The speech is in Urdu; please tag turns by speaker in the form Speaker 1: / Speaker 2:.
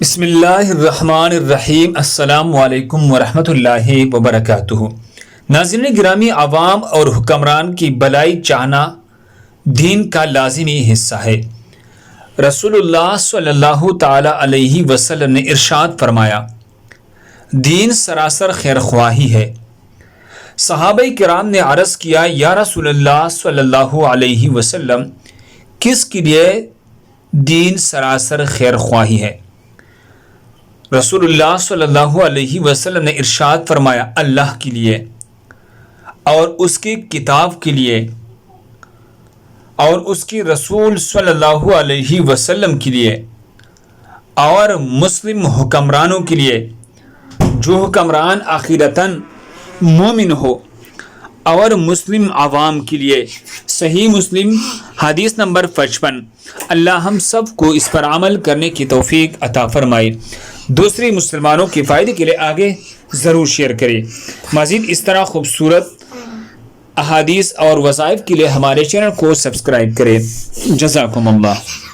Speaker 1: بسم اللہ الرحمن الرحیم۔ السلام علیکم ورحمۃ اللہ وبرکاتہ۔ ناظرین گرامی، عوام اور حکمران کی بھلائی چاہنا دین کا لازمی حصہ ہے۔ رسول اللہ صلی اللہ تعالی علیہ وسلم نے ارشاد فرمایا، دین سراسر خیر خواہی ہے۔ صحابہ کرام نے عرض کیا، یا رسول اللہ صلی اللہ علیہ وسلم، کس کے لیے دین سراسر خیر خواہی ہے؟ رسول اللہ صلی اللہ علیہ وسلم نے ارشاد فرمایا، اللہ کے لیے اور اس کی کتاب کے لیے اور اس کی رسول صلی اللہ علیہ وسلم کے لیے اور مسلم حکمرانوں کے لیے، جو حکمران آخرتاً مومن ہو، اور مسلم عوام کے لیے۔ صحیح مسلم حدیث نمبر 55۔ اللہ ہم سب کو اس پر عمل کرنے کی توفیق عطا فرمائے۔ دوسری مسلمانوں کے فائدے کے لیے آگے ضرور شیئر کریں۔ مزید اس طرح خوبصورت احادیث اور وظائف کے لیے ہمارے چینل کو سبسکرائب کریں۔ جزاکم اللہ۔